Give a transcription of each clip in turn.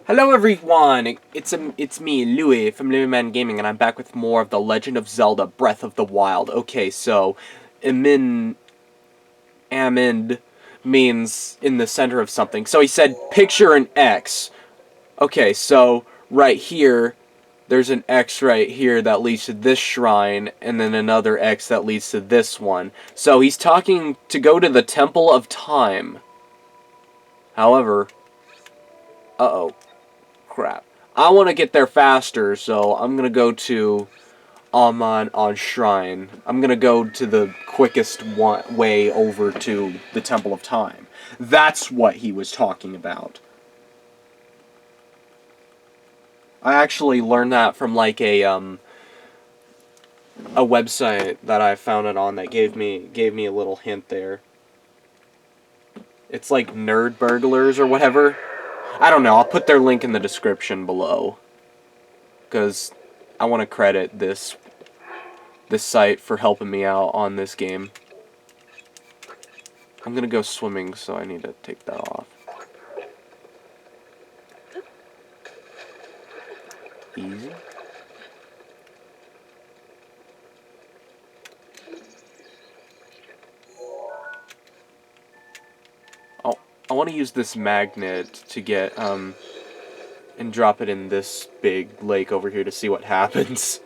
Hello everyone, it's me, Louie, from Louie Gaming, and I'm back with more of The Legend of Zelda Breath of the Wild. Okay, so, Amend means in the center of something. So he said, picture an X. Okay, so, right here, there's an X right here that leads to this shrine, and then another X that leads to this one. So he's talking to go to the Temple of Time. However, uh-oh. Crap. I want to get there faster, so I'm going to go to Amon on Shrine. I'm going to go to the quickest way over to the Temple of Time. That's what he was talking about. I actually learned that from like a website that I found it on that gave me a little hint there. It's like Nerd Burglars or whatever. I don't know. I'll put their link in the description below, because I want to credit this site for helping me out on this game. I'm gonna go swimming, so I need to take that off. Easy. Oh, I want to use this magnet to get, and drop it in this big lake over here to see what happens.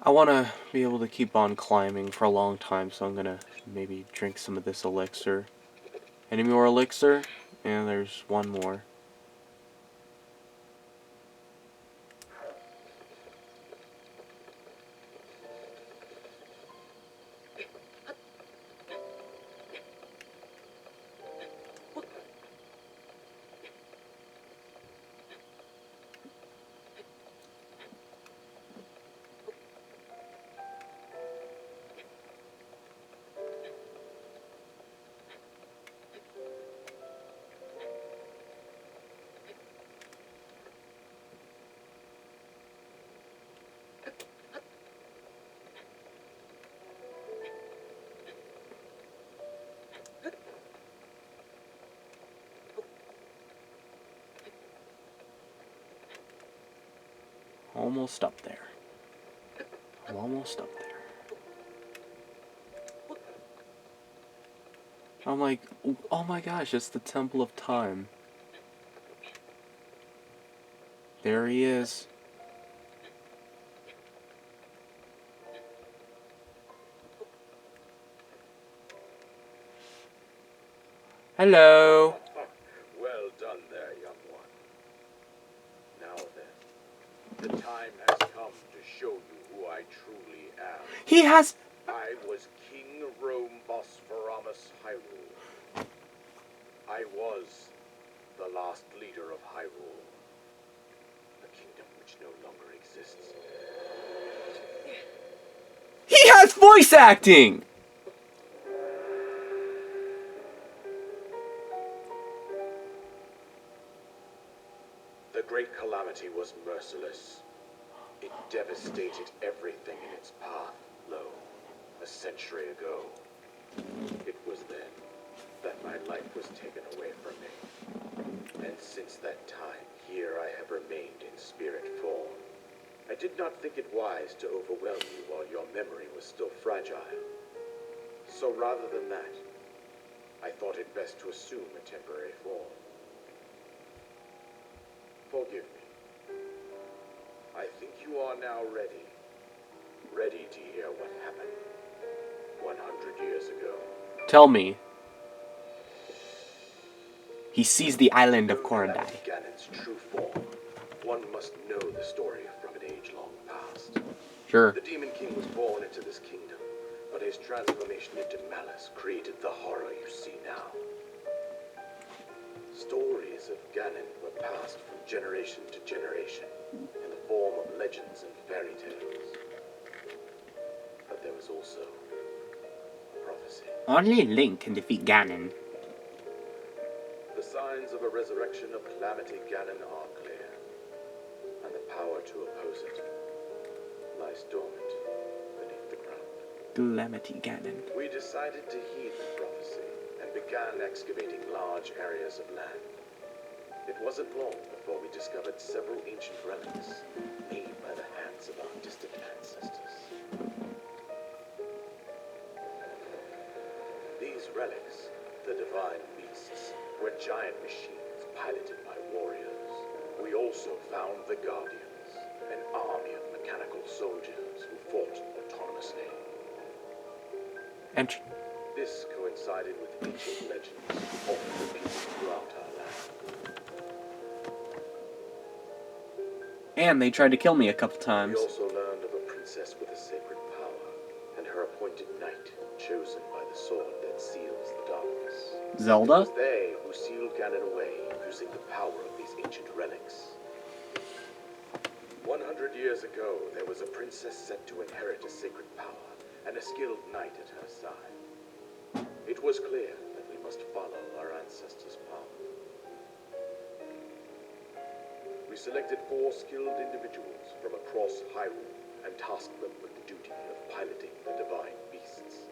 I want to be able to keep on climbing for a long time, so I'm gonna maybe drink some of this elixir. Any more elixir? And there's one more. Almost up there. I'm almost up there. I'm like, oh my gosh, it's the Temple of Time. There he is. Hello. Well done there, young one. Now then, the time has come to show you who I truly am. He has... I was King Rhoam Bosphoramus Hyrule. I was the last leader of Hyrule, a kingdom which no longer exists. He has voice acting! The Great Calamity was merciless. It devastated everything in its path, a century ago. It was then that my life was taken away from me. And since that time, here I have remained in spirit form. I did not think it wise to overwhelm you while your memory was still fragile. So rather than that, I thought it best to assume a temporary form. Forgive me. I think you are now ready. Ready to hear what happened 100 years ago. Tell me. He sees the island of To Korodai. collect Ganon's true form, one must know the story from an age long past. Sure. The Demon King was born into this kingdom, but his transformation into malice created the horror you see now. Stories of Ganon were passed from generation to generation in the form of legends and fairy tales. But there was also a prophecy. Only Link can defeat Ganon. The signs of a resurrection of Calamity Ganon are clear, and the power to oppose it lies dormant beneath the ground. Calamity Ganon. We decided to heed the prophecy and began excavating large areas of land. It wasn't long before we discovered several ancient relics made by the hands of our distant ancestors. These relics, the divine beasts, were giant machines piloted by warriors. We also found the Guardians, an army of mechanical soldiers who fought autonomously. And This coincided with ancient legends often repeated throughout our land. and they tried to kill me a couple We times. also learned of a princess with a sacred power, and her appointed knight, chosen by the sword that seals the darkness. It Zelda? was they who sealed Ganon away using the power of these ancient relics. 100 years ago, there was a princess set to inherit a sacred power, and a skilled knight at her side. It was clear that we must follow our ancestors' path. We selected 4 skilled individuals from across Hyrule and tasked them with the duty of piloting the divine beasts.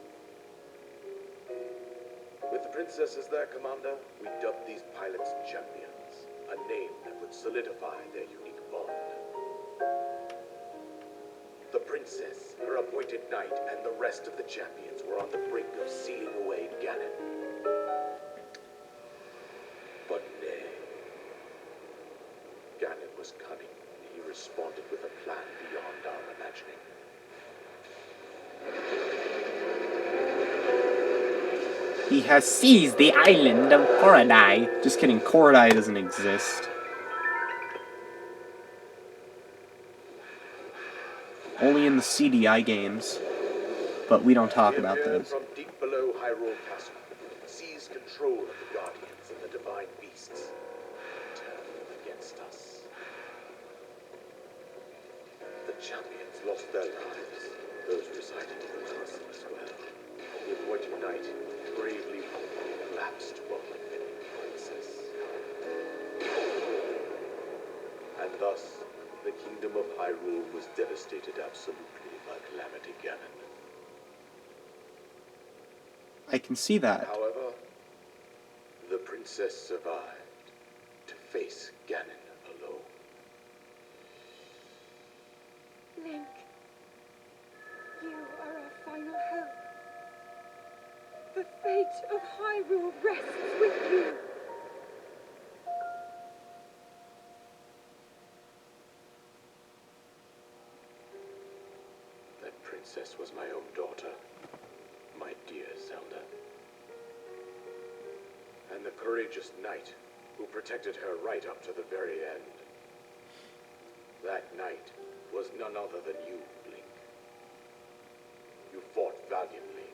With the princess as their commander, we dubbed these pilots champions, a name that would solidify their unique bond. The princess, her appointed knight, and the rest of the champions were on the brink of sealing away Ganon. But nay. Ganon was cunning, and he responded with a plan beyond our imagining. He has seized the island of Korodai. Just kidding, Korodai doesn't exist. Only in the CDI games. But we don't talk He about appeared those. from deep below Hyrule Castle, seized control of the Guardians and the divine beasts, and turned against us. The champions lost their lives. Those residing in the castle as well. The appointed knight bravely collapsed while defending the princess. And thus, the kingdom of Hyrule was devastated absolutely by Calamity Ganon. I can see that. However, the princess survived to face Ganon alone. Link, you are our final hope. The fate of Hyrule rests with you. That princess was my own daughter, my dear Zelda. And the courageous knight who protected her right up to the very end. That knight was none other than you, Link. You fought valiantly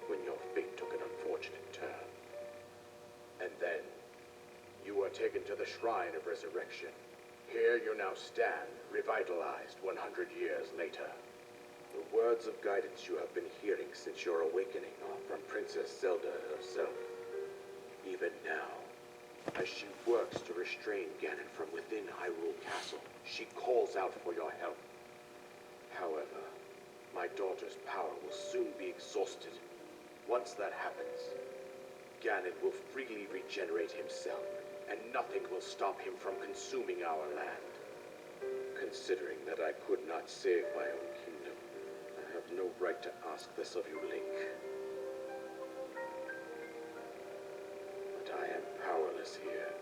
when your fate took an unfortunate turn. And then taken to the Shrine of Resurrection. Here you now stand, revitalized 100 years later. The words of guidance you have been hearing since your awakening are from Princess Zelda herself. Even now, as she works to restrain Ganon from within Hyrule Castle, she calls out for your help. However, my daughter's power will soon be exhausted. Once that happens, Ganon will freely regenerate himself, and nothing will stop him from consuming our land. Considering that I could not save my own kingdom, I have no right to ask this of you, Link. But I am powerless here.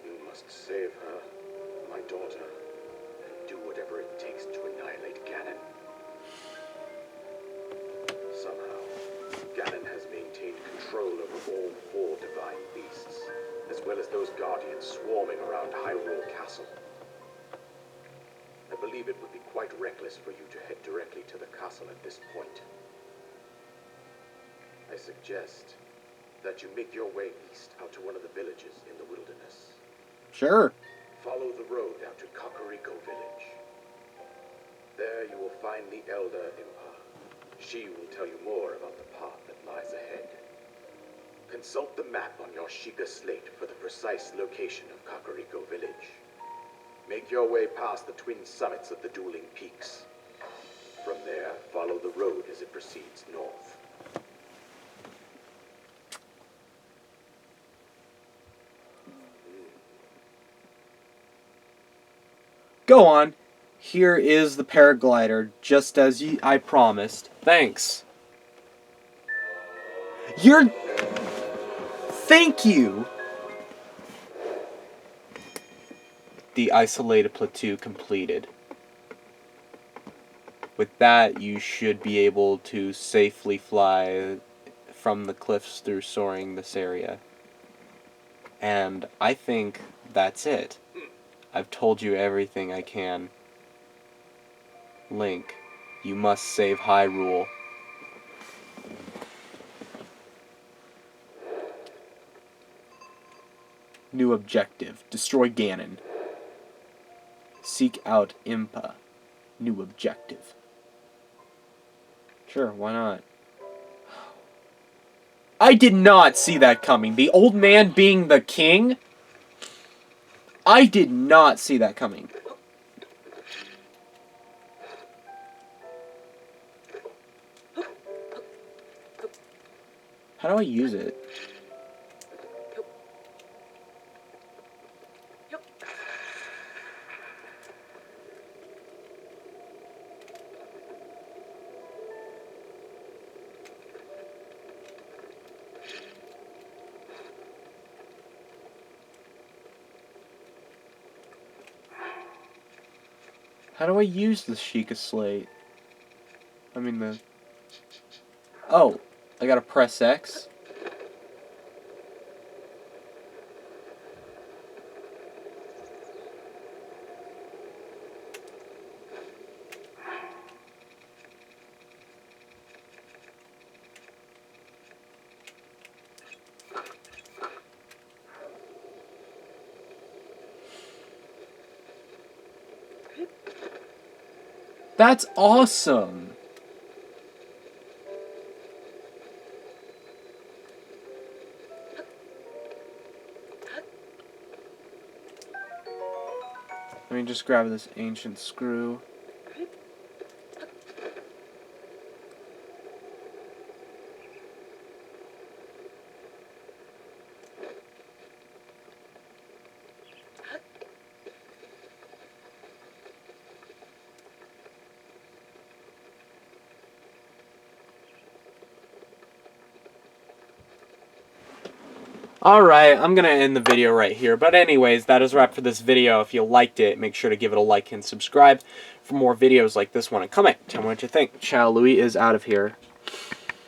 You must save her, my daughter, and do whatever it takes to annihilate Ganon. Somehow, Ganon has maintained control over all 4 divine beasts, as well as those guardians swarming around Hyrule Castle. I believe it would be quite reckless for you to head directly to the castle at this point. I suggest that you make your way east out to one of the villages in the wilderness. Sure. Follow the road out to Kakariko Village. There you will find the Elder Impa. She will tell you more about the path that lies ahead. Consult the map on your Sheikah slate for the precise location of Kakariko Village. Make your way past the twin summits of the dueling peaks. From there, follow the road as it proceeds north. Go on. Here is the paraglider, just as I promised. Thanks. Thank you! The isolated plateau completed. With that, you should be able to safely fly from the cliffs through soaring this area. And I think that's it. I've told you everything I can. Link, you must save Hyrule. New objective. Destroy Ganon. Seek out Impa. New objective. Sure, why not? I did not see that coming. The old man being the king? I did not see that coming. How do I use it? How do I use the Sheikah slate? I mean the... Oh, I gotta press X? That's awesome! Let me just grab this ancient screw. Alright, I'm going to end the video right here. But anyways, that is a wrap for this video. If you liked it, make sure to give it a like and subscribe for more videos like this one. And comment, tell me what you think. Ciao, Louie is out of here.